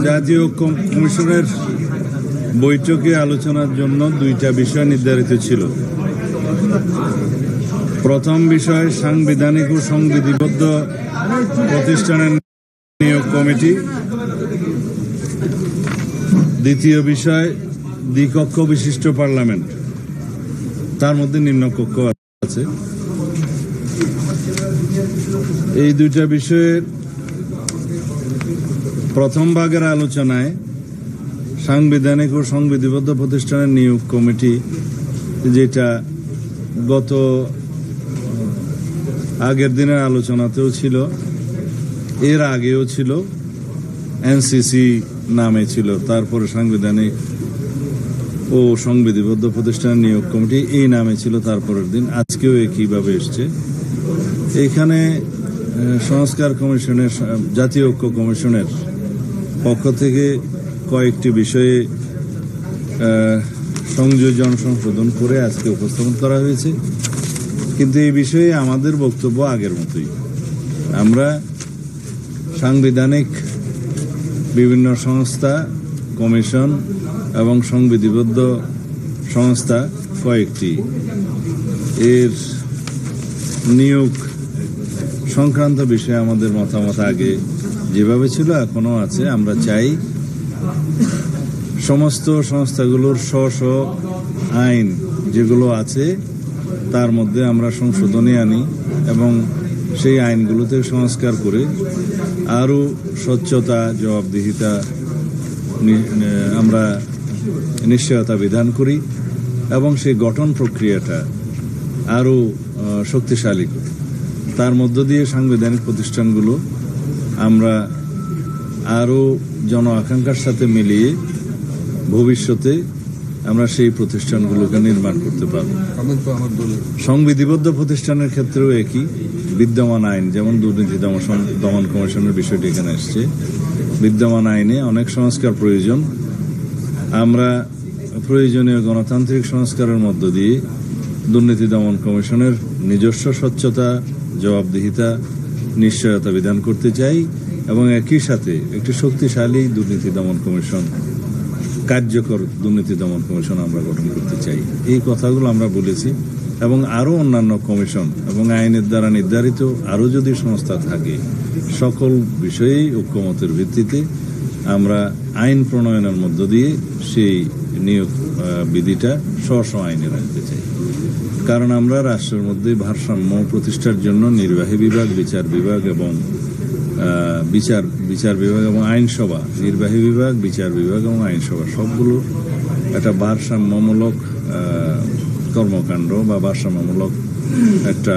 জাতীয় কমিশনের বৈঠকে আলোচনার জন্য দুইটা বিষয় নির্ধারিত ছিল। প্রথম বিষয় সাংবিধানিক ও সংবিধিবদ্ধ প্রতিষ্ঠানের নিয়োগ কমিটি, দ্বিতীয় বিষয় দ্বিকক্ষ বিশিষ্ট পার্লামেন্ট, তার মধ্যে নিম্নকক্ষ আছে। এই দুইটা বিষয়ের প্রথম ভাগের আলোচনায় সাংবিধানিক ও সংবিধিবদ্ধ প্রতিষ্ঠানের নিয়োগ কমিটি, যেটা গত আগের দিনের আলোচনাতেও ছিল, এর আগেও ছিল, এনসিসি নামে ছিল, তারপরে সাংবিধানিক ও সংবিধিবদ্ধ প্রতিষ্ঠানের নিয়োগ কমিটি এই নামে ছিল তারপরের দিন, আজকেও একইভাবে এসছে। এইখানে সংস্কার কমিশনের, জাতীয় ঐক্য কমিশনের পক্ষ থেকে কয়েকটি বিষয়ে সংযোজন সংশোধন করে আজকে উপস্থাপন করা হয়েছে, কিন্তু এই বিষয়ে আমাদের বক্তব্য আগের মতোই। আমরা সাংবিধানিক বিভিন্ন সংস্থা, কমিশন এবং সংবিধিবদ্ধ সংস্থা কয়েকটি এর নিয়োগ সংক্রান্ত বিষয়ে আমাদের মতামত আগে যেভাবে ছিল এখনো আছে। আমরা চাই সমস্ত সংস্থাগুলোর স্ব আইন যেগুলো আছে তার মধ্যে আমরা সংশোধনী আনি এবং সেই আইনগুলোতে সংস্কার করে আরও স্বচ্ছতা, জবাবদিহিতা আমরা নিশ্চয়তা বিধান করি এবং সেই গঠন প্রক্রিয়াটা আরও শক্তিশালী করি। তার মধ্য দিয়ে সাংবিধানিক প্রতিষ্ঠানগুলো আমরা আরও জন আকাঙ্ক্ষার সাথে মিলিয়ে ভবিষ্যতে আমরা সেই প্রতিষ্ঠানগুলোকে নির্মাণ করতে পারব। সংবিধিবদ্ধ প্রতিষ্ঠানের ক্ষেত্রেও একই, বিদ্যমান আইন, যেমন দুর্নীতি দমন কমিশনের বিষয়টি এখানে এসছে, বিদ্যমান আইনে অনেক সংস্কার প্রয়োজন। আমরা প্রয়োজনীয় গণতান্ত্রিক সংস্কারের মধ্য দিয়ে দুর্নীতি দমন কমিশনের নিজস্ব স্বচ্ছতা, জবাবদিহিতা, নিশ্চয়তা বিধান করতে চাই এবং একই সাথে একটি শক্তিশালী দুর্নীতি দমন কমিশন, কার্যকর দুর্নীতি দমন কমিশন আমরা গঠন করতে চাই। এই কথাগুলো আমরা বলেছি এবং আরও অন্যান্য কমিশন এবং আইনের দ্বারা নির্ধারিত আরও যদি সংস্থা থাকে, সকল বিষয়েই ঐক্যমতের ভিত্তিতে আমরা আইন প্রণয়নের মধ্য দিয়ে সেই নিয়োগ বিধিটা স্ব আইনে রাখতে চাই। কারণ আমরা রাষ্ট্রের মধ্যে ভারসাম্য প্রতিষ্ঠার জন্য নির্বাহী বিভাগ, বিচার বিভাগ এবং বিচার বিভাগ এবং আইনসভা, নির্বাহী বিভাগ, বিচার বিভাগ এবং আইনসভা সবগুলো একটা ভারসাম্যমূলক কর্মকাণ্ড বা ভারসাম্যমূলক একটা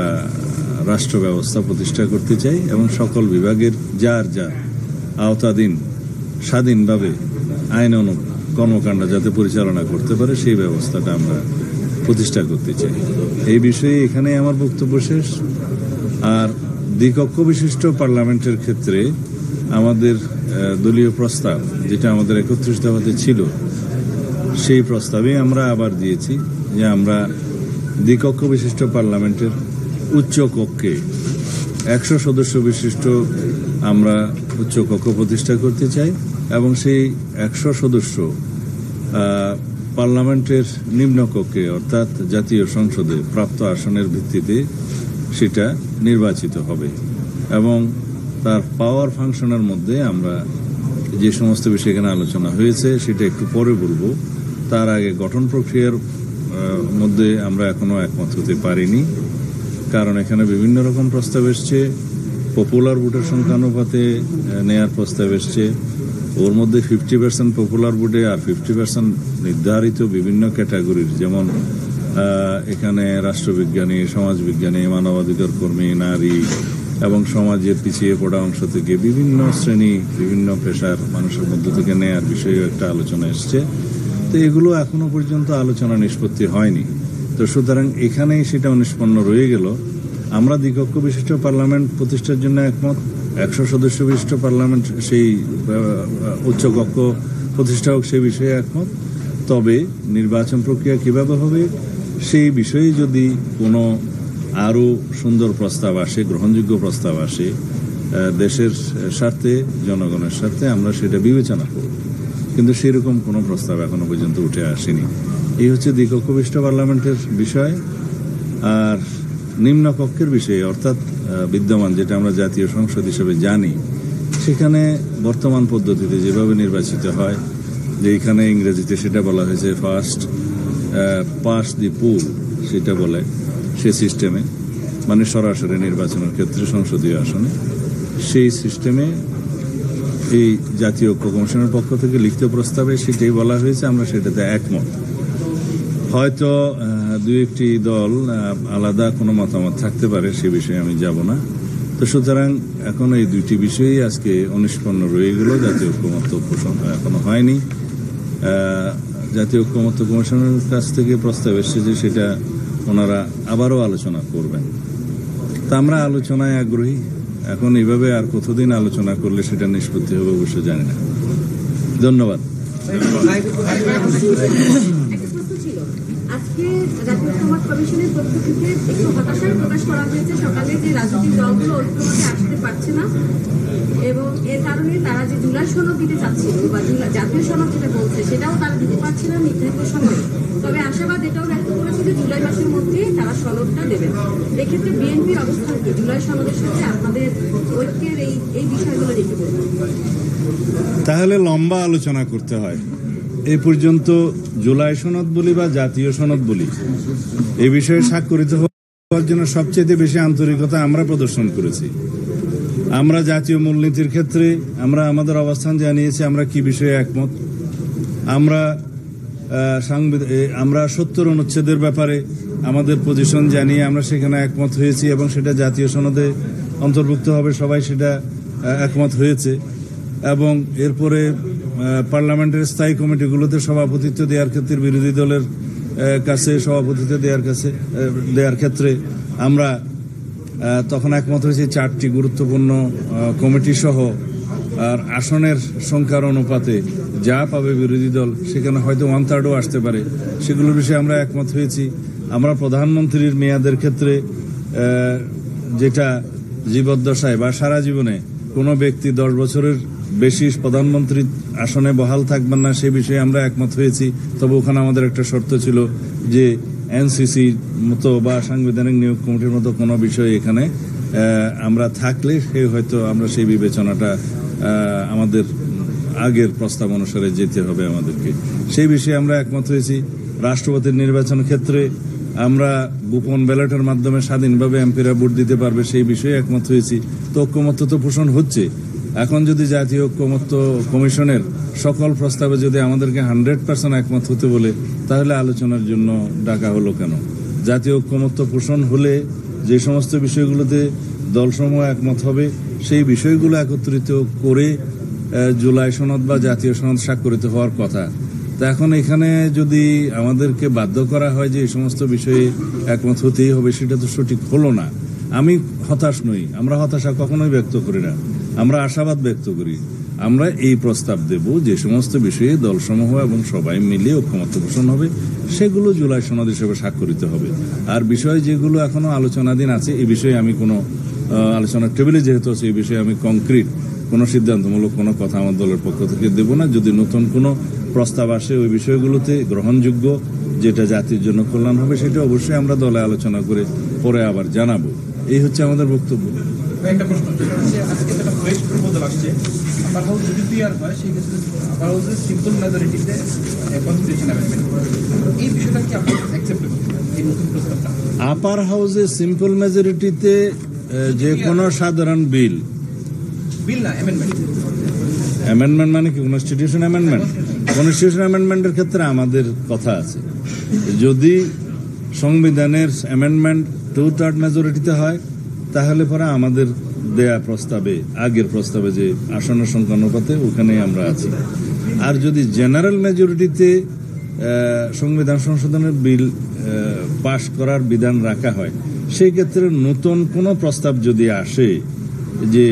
রাষ্ট্র ব্যবস্থা প্রতিষ্ঠা করতে চাই এবং সকল বিভাগের যার আওতাধীন স্বাধীনভাবে আইন কর্মকাণ্ড যাতে পরিচালনা করতে পারে সেই ব্যবস্থাটা আমরা প্রতিষ্ঠা করতে চাই। এই বিষয়ে এখানে আমার বক্তব্য শেষ। আর দ্বিকক্ষ বিশিষ্ট পার্লামেন্টের ক্ষেত্রে আমাদের দলীয় প্রস্তাব, যেটা আমাদের 31 দফাতে ছিল, সেই প্রস্তাবে আমরা আবার দিয়েছি যে আমরা দ্বিকক্ষ বিশিষ্ট পার্লামেন্টের উচ্চ কক্ষে 100 সদস্য বিশিষ্ট আমরা উচ্চ কক্ষ প্রতিষ্ঠা করতে চাই এবং সেই 100 সদস্য পার্লামেন্টের নিম্নকক্ষে অর্থাৎ জাতীয় সংসদে প্রাপ্ত আসনের ভিত্তিতে সেটা নির্বাচিত হবে এবং তার পাওয়ার ফাংশনের মধ্যে আমরা যে সমস্ত বিষয় এখানে আলোচনা হয়েছে সেটা একটু পরে বলবো। তার আগে গঠন প্রক্রিয়ার মধ্যে আমরা এখনো একমত হতে পারিনি, কারণ এখানে বিভিন্ন রকম প্রস্তাব এসছে। পপুলার ভোটের সংখ্যানুপাতে নেয়ার প্রস্তাব এসছে, ওর মধ্যে 50% পপুলার ভোটে আর 50% নির্ধারিত বিভিন্ন ক্যাটাগরির, যেমন এখানে রাষ্ট্রবিজ্ঞানী, সমাজবিজ্ঞানী, মানবাধিকার কর্মী, নারী এবং সমাজের পিছিয়ে পড়া অংশ থেকে বিভিন্ন শ্রেণী, বিভিন্ন পেশার মানুষের মধ্য থেকে নেয়ার বিষয়ে একটা আলোচনা এসছে। তো এগুলো এখনো পর্যন্ত আলোচনা নিষ্পত্তি হয়নি। তো সুতরাং এখানেই সেটা নিষ্পন্ন রয়ে গেল। আমরা দ্বিকক্ষ বিশিষ্ট পার্লামেন্ট প্রতিষ্ঠার জন্য একমত, 100 সদস্য বিশিষ্ট পার্লামেন্ট সেই উচ্চকক্ষ প্রতিষ্ঠা হোক সেই বিষয়ে একমত। তবে নির্বাচন প্রক্রিয়া কিভাবে হবে সেই বিষয়ে যদি কোনো আরও সুন্দর প্রস্তাব আসে, গ্রহণযোগ্য প্রস্তাব আসে, দেশের স্বার্থে, জনগণের স্বার্থে আমরা সেটা বিবেচনা করব, কিন্তু সেরকম কোনো প্রস্তাব এখনো পর্যন্ত উঠে আসেনি। এই হচ্ছে দ্বিকক্ষবিষ্ট পার্লামেন্টের বিষয়। আর নিম্নকক্ষের বিষয়ে, অর্থাৎ বিদ্যমান যেটা আমরা জাতীয় সংসদ হিসেবে জানি, সেখানে বর্তমান পদ্ধতিতে যেভাবে নির্বাচিত হয়, যে এখানে ইংরেজিতে সেটা বলা হয়েছে ফার্স্ট পাস দি পোল, সেটা বলে সে সিস্টেমে, মানে সরাসরি নির্বাচনের ক্ষেত্রে সংসদীয় আসনে, সেই সিস্টেমে এই জাতীয় ঐক্য কমিশনের পক্ষ থেকে লিখিত প্রস্তাবে সেটাই বলা হয়েছে। আমরা সেটাতে একমত। হয়তো দুই একটি দল আলাদা কোনো মতামত থাকতে পারে, সে বিষয়ে আমি যাব না। তো সুতরাং এখন এই দুইটি বিষয়ই আজকে অনিষ্পন্ন রয়ে গেল। জাতীয় ঐক্যমত্য পোষণ এখনো হয়নি। জাতীয় ঐক্যমত্য কমিশনের কাছ থেকে প্রস্তাব এসেছে, সেটা ওনারা আবারও আলোচনা করবেন। তা আমরা আলোচনায় আগ্রহী। এখন এইভাবে আর কতদিন আলোচনা করলে সেটা নিষ্পত্তি হবে অবশ্য জানি না। ধন্যবাদ। আজকে জাতীয় ঐক্যমত্য কমিশনের পক্ষ থেকে একটু হতাশার প্রকাশ করা হয়েছে সকালে, যে রাজনৈতিক দলগুলো ঐক্যমতে আসতে পারছে না, এবং এর কারণে তারা যে জুলাই সনদ দিতে চাচ্ছিল বা জাতীয় সনদ যেটা বলছে সেটাও তারা দিতে পারছে না নির্ধারিত সময়ে। তবে আশাবাদ এটাও ব্যক্ত করেছে যে জুলাই মাসের মধ্যে তারা সনদটা দেবেন। এক্ষেত্রে বিএনপির অবস্থান কি জুলাই সনদের সাথে আপনাদের ঐক্যের এই বিষয়গুলো রেখে বলবেন? তাহলে লম্বা আলোচনা করতে হয়। এই পর্যন্ত জুলাই সনদ বলি বা জাতীয় সনদ বলি, এই বিষয়ে স্বাক্ষরিত হওয়ার জন্য সবচেয়ে বেশি আন্তরিকতা আমরা প্রদর্শন করেছি। আমরা জাতীয় মূলনীতির ক্ষেত্রে আমরা আমাদের অবস্থান জানিয়েছি, আমরা কি বিষয়ে একমত। আমরা 70 অনুচ্ছেদের ব্যাপারে আমাদের পজিশন জানিয়ে আমরা সেখানে একমত হয়েছি, এবং সেটা জাতীয় সনদে অন্তর্ভুক্ত হবে, সবাই সেটা একমত হয়েছে। এবং এরপরে পার্লামেন্টের স্থায়ী কমিটিগুলোতে সভাপতিত্ব দেওয়ার ক্ষেত্রে বিরোধী দলের কাছে সভাপতিত্ব দেওয়ার ক্ষেত্রে আমরা তখন একমত হয়েছি 4টি গুরুত্বপূর্ণ কমিটি সহ। আর আসনের সংখ্যার অনুপাতে যা পাবে বিরোধী দল, সেখানে হয়তো 1/3ও আসতে পারে, সেগুলোর বিষয়ে আমরা একমত হয়েছি। আমরা প্রধানমন্ত্রীর মেয়াদের ক্ষেত্রে যেটা জীবদ্দশায় বা সারা জীবনে কোনো ব্যক্তি 10 বছরের বেশি প্রধানমন্ত্রী আসনে বহাল থাকবেন না, সে বিষয়ে আমরা একমত হয়েছি। তবে ওখানে আমাদের একটা শর্ত ছিল যে এনসিসির মতো বা সাংবিধানিক নিয়োগ কমিটির মতো কোনো বিষয় এখানে আমরা থাকলে হয়তো আমরা সেই বিবেচনাটা আমাদের আগের প্রস্তাব অনুসারে যেতে হবে আমাদেরকে, সেই বিষয়ে আমরা একমত হয়েছি। রাষ্ট্রপতির নির্বাচন ক্ষেত্রে আমরা গোপন ব্যালটের মাধ্যমে স্বাধীনভাবে এমপিরা ভোট দিতে পারবে, সেই বিষয়ে একমত হয়েছি। তো ঐক্যমত্য তো পোষণ হচ্ছে। এখন যদি জাতীয় ঐক্যমত্য কমিশনের সকল প্রস্তাবে যদি আমাদেরকে 100% একমত হতে বলে, তাহলে আলোচনার জন্য ডাকা হলো কেন? জাতীয় ঐক্যমত্য পোষণ হলে যে সমস্ত বিষয়গুলোতে দলসমূহ একমত হবে, সেই বিষয়গুলো একত্রিত করে জুলাই সনদ বা জাতীয় সনদ স্বাক্ষরিত হওয়ার কথা। তা এখন এখানে যদি আমাদেরকে বাধ্য করা হয় যে এই সমস্ত বিষয়ে একমত হতেই হবে, সেটা তো সঠিক হলো না। আমি হতাশ নই, আমরা হতাশা কখনোই ব্যক্ত করি না, আমরা আশাবাদ ব্যক্ত করি। আমরা এই প্রস্তাব দেব যে সমস্ত বিষয়ে দলসমূহ এবং সবাই মিলে ঐক্যমত্য পোষণ হবে, সেগুলো জুলাই সনদ হিসেবে স্বাক্ষরিত হবে। আর বিষয় যেগুলো এখনো আলোচনাধীন আছে, এই বিষয়ে আমি কোনো আলোচনার টেবিলে যেহেতু আছে, এই বিষয়ে আমি কংক্রিট কোনো সিদ্ধান্তমূলক কোনো কথা আমার দলের পক্ষ থেকে দেব না। যদি নতুন কোনো প্রস্তাব আসে ওই বিষয়গুলোতে গ্রহণযোগ্য, যেটা জাতির জন্য কল্যাণ হবে, সেটা অবশ্যই আমরা দলে আলোচনা করে পরে আবার জানাবো। এই হচ্ছে আমাদের বক্তব্য। একটা প্রশ্ন, আজকে যেটা ফ্রেশ প্রপোজাল আসছে, আপার হাউস যদি পিআর হয়, সেই ক্ষেত্রে আপার হাউসের সিম্পল মেজরিটিতে কনস্টিটিউশন অ্যামেন্ডমেন্ট, এই বিষয়টা কি আপনার অ্যাকসেপ্টেবল? এই নতুন প্রস্তাবটা আপার হাউসে সিম্পল মেজরিটিতে যে কোনো সাধারণ বিল না অ্যামেন্ডমেন্ট মানে কি? Constitution amendment? কনস্টিটিউশন অ্যামেন্ডমেন্টের ক্ষেত্রে আমাদের কথা আছে, যদি সংবিধানের অ্যামেন্ডমেন্ট 2/3 মেজরিটিতে হয়, তাহলে পরে আমাদের দেয়া প্রস্তাবে, আগের প্রস্তাবে যে আসনের সংখ্যা অনুপাতে, ওখানে আমরা আছি। আর যদি জেনারেল মেজরিটিতে সংবিধান সংশোধনের বিল পাশ করার বিধান রাখা হয়, সেই ক্ষেত্রে নতুন কোনো প্রস্তাব যদি আসে যে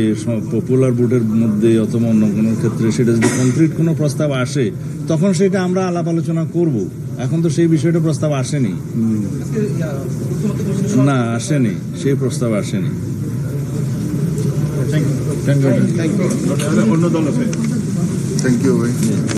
পপুলার ভোটের মধ্যে অথবা অন্য কোনো ক্ষেত্রে, সেটা যদি কংক্রিট কোনো প্রস্তাব আসে, তখন সেটা আমরা আলাপ আলোচনা করব। এখন তো সেই বিষয়টা প্রস্তাব আসেনি, না আসেনি, সেই প্রস্তাব আসেনি। থ্যাংক ইউ থ্যাংক ইউ ভাই